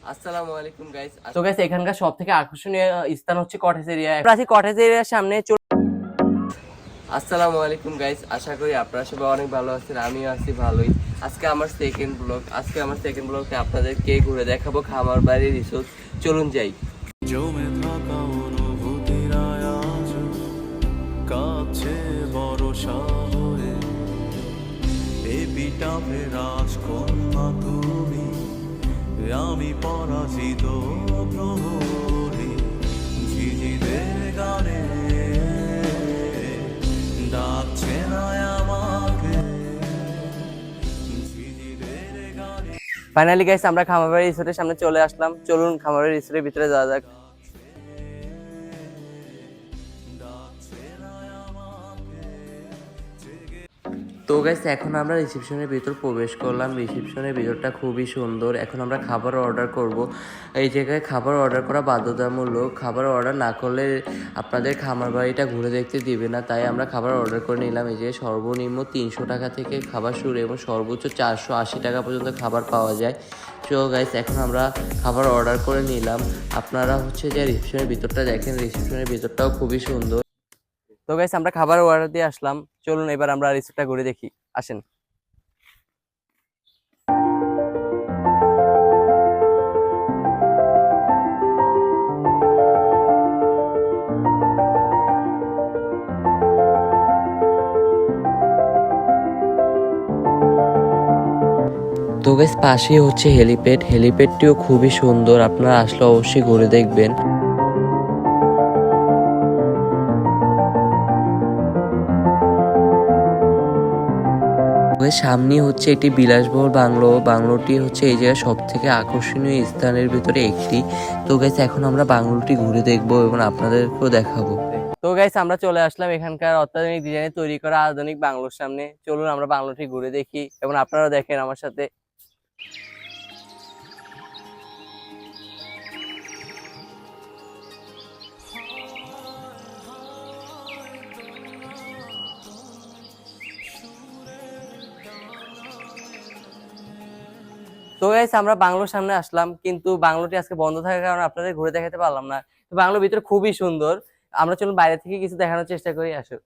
আসসালামু আলাইকুম গাইস। তো গাইস এখানকার সবথেকে আকর্ষণীয় স্থান হচ্ছে কটেজ এরিয়া। আমরা আছি কটেজ এরিয়ার সামনে। আসসালামু আলাইকুম গাইস, আশা করি আপনারা সবাই অনেক ভালো আছেন, আমিও আছি ভালোই। আজকে আমার সেকেন্ড ব্লগে আপনাদেরকে ঘুরে দেখাবো খামারবাড়ি রিসোর্ট। চলুন যাই। জমে থাকা অনুভূতির আয়াজ কাছে ভরসা হয়ে এপিটাফে রাজকন্যা তুমি, আমি পরাজিত প্রহরী ঝিঝিদের গানে ডাকছে না আমাকে ঝিঝিদের গানে। ফাইনালি গাইস আমরা খামারবাড়ি রিসোর্টের সামনে চলে আসলাম। চলুন খামারবাড়ি রিসোর্টের ভিতরে যাওয়া যাক। তো গাইস এখন আমরা রিসেপশনের ভিতর প্রবেশ করলাম। রিসেপশনের ভিতরটা খুবই সুন্দর। এখন আমরা খাবার অর্ডার করব। এই জায়গায় খাবার অর্ডার করা বাধ্যতামূলক। খাবার অর্ডার না করলে আপনাদের খামার বাড়িটা ঘুরে দেখতে দিবে না, তাই আমরা খাবার অর্ডার করে নিলাম। এই জায়গায় সর্বনিম্ন 300 টাকা থেকে খাবার শুরু এবং সর্বোচ্চ 480 টাকা পর্যন্ত খাবার পাওয়া যায়। তো গাইস এখন আমরা খাবার অর্ডার করে নিলাম। আপনারা হচ্ছে যে রিসেপশনের ভিতরটা দেখেন, রিসেপশনের ভিতরটাও খুবই সুন্দর। তো গাইস আমরা খাবার অর্ডার দিয়ে আসলাম। চলুন এবার আমরা রিসোর্টটা ঘুরে দেখি, আসেন। তো গাইস পাশেই হচ্ছে হেলিপ্যাডটিও খুবই সুন্দর, আপনারা আসলে অবশ্যই ঘুরে দেখবেন। সামনে হচ্ছে একটি বিলাসবহুল বাংলোটি হচ্ছে এই জায়গায় সব থেকে আকর্ষণীয় স্থানের ভিতরে একটি। তো গাইস এখন আমরা বাংলোটি ঘুরে দেখবো এবং আপনাদেরকেও দেখাবো। তো গাইস আমরা চলে আসলাম এখানকার অত্যাধুনিক ডিজাইনে তৈরি করা আধুনিক বাংলোর সামনে। চলুন আমরা বাংলোটি ঘুরে দেখি এবং আপনারাও দেখেন আমার সাথে। তো গাইস আমরা বাংলোর সামনে আসলাম, কিন্তু বাংলোটি আজকে বন্ধ থাকার কারণে আপনাদের ঘুরে দেখাতে পারলাম না। তো বাংলোর ভিতরে খুবই সুন্দর। আমরা চলুন বাইরে থেকে কিছু দেখানোর চেষ্টা করি, আসো।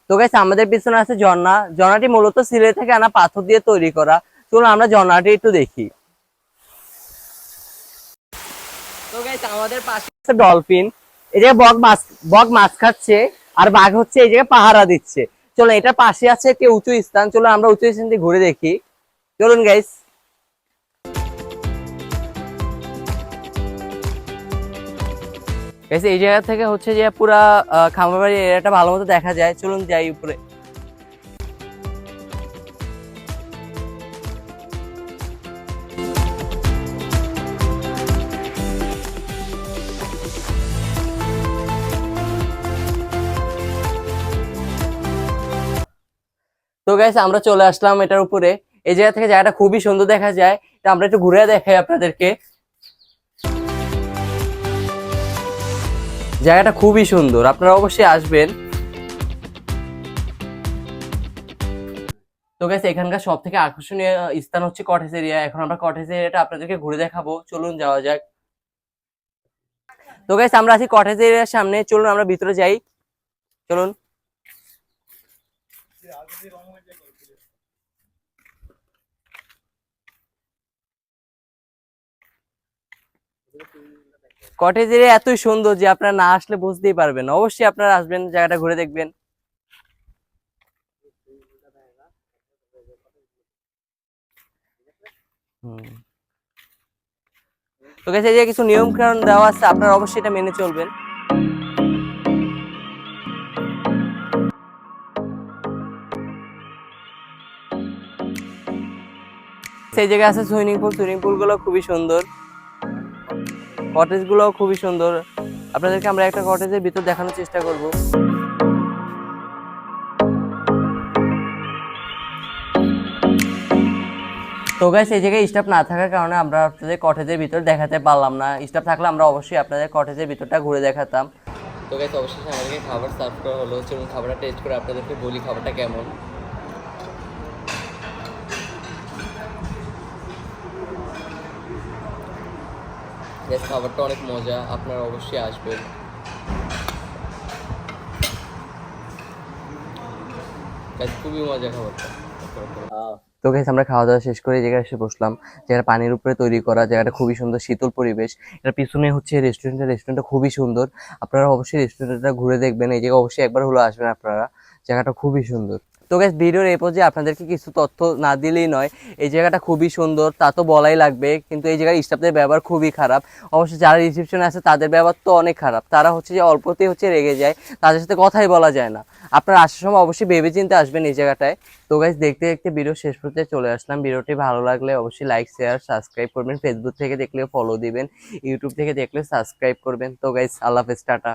তো গাইস আমাদের পিছনে আছে ঝর্ণাটি মূলত সিলেট থেকে আনা পাথর দিয়ে তৈরি করা। চলুন আমরা ঝর্ণাটি একটু দেখি। তো গাইস আমাদের পাশে আছে ডলফিন। এই যে বক মাছ খাচ্ছে আর বাঘ হচ্ছে এই জায়গায় পাহারা দিচ্ছে। চলো এটা পাশে আছে একটি উঁচু স্থান, চলো আমরা উঁচু স্থানটি ঘুরে দেখি। চলুন গাইস। গাইস এই জায়গা থেকে হচ্ছে যে পুরা খামারবাড়ি এরিয়াটা ভালো মতো দেখা যায়। চলুন যাই উপরে। তো গাইস আমরা চলে আসলাম এটার উপরে। এই জায়গা থেকে জায়গাটা খুবই সুন্দর দেখা যায়। এটা আমরা একটু ঘুরে দেখাই আপনাদেরকে। জায়গাটা খুবই সুন্দর, আপনারা অবশ্যই আসবেন। তো গাইস এখানকার সব থেকে আকর্ষণীয় স্থান হচ্ছে কটেজ এরিয়া। এখন আমরা কটেজ এরিয়াটা আপনাদেরকে ঘুরে দেখাবো। চলুন যাওয়া যাক। তো গাইস আমরা আছি কটেজ এরিয়ার সামনে। চলুন আমরা ভিতরে যাই, চলুন। কটেজ এরিয়া এতই সুন্দর যে আপনারা না আসলে বুঝতেই পারবেন। অবশ্যই আপনারা আসবেন, জায়গাটা ঘুরে দেখবেন। তো গাইস এই যে কিছু নিয়ম কানুন দেওয়া আছে, আপনারা অবশ্যই এটা মেনে চলবেন। সেই জায়গায় আছে সুইমিং পুল গুলো খুবই সুন্দর, কটেজ গুলো খুবই সুন্দর। আপনাদেরকে আমরা একটা কটেজের ভিতর দেখানোর চেষ্টা করব। তো গাইস এই জায়গায় স্টাফ না থাকার কারণে আমরা আপনাদের কটেজের ভিতর দেখাতে পারলাম না। স্টাফ থাকলে আমরা অবশ্যই আপনাদের কটেজের ভিতরটা ঘুরে দেখাতাম। তো তো গাইস অবশেষে আমাদেরকে খাবার সার্ভ করা হলো, চলুন খাবারটা টেস্ট করে আপনাদেরকে বলি খাবারটা কেমন। গাইস খাবারটা অনেক মজা, আপনারা অবশ্যই আসবেন। গাইস খুবই মজা খাবারটা। তো গাইস আমরা খাওয়া দাওয়া শেষ করে এই জায়গায় এসে বসলাম। জায়গাটা পানির উপরে তৈরি করা, জায়গাটা খুবই সুন্দর, শীতল পরিবেশ। এটার পিছনে হচ্ছে রেস্টুরেন্টটা খুবই সুন্দর। আপনারা অবশ্যই রেস্টুরেন্টটা ঘুরে দেখবেন, এই জায়গায় অবশ্যই একবার হলো আসবেন আপনারা, জায়গাটা খুবই সুন্দর। তো গাইস ভিডিওর এই পর্যায়ে আপনাদেরকে কিছু তথ্য না দিলেই নয়, এই জায়গাটা খুবই সুন্দর তা তো বলাই লাগবে, কিন্তু এই জায়গার স্টাফদের ব্যবহার খুবই খারাপ। অবশ্যই যারা রিসেপশনে আছে তাদের ব্যবহার তো অনেক খারাপ, তারা হচ্ছে যে অল্পতেই হচ্ছে রেগে যায়, তাদের সাথে কথাই বলা যায় না। আপনারা আসার সময় অবশ্যই ভেবে চিন্তে আসবেন এই জায়গাটায়। তো গাইস দেখতে দেখতে ভিডিও শেষ পর্যায়ে চলে আসলাম। ভিডিওটি ভালো লাগলে অবশ্যই লাইক শেয়ার সাবস্ক্রাইব করবেন, ফেসবুক থেকে দেখলেও ফলো দিবেন, ইউটিউব থেকে দেখলে সাবস্ক্রাইব করবেন। তো গাইস আল্লাহ হাফেজ, টাটা।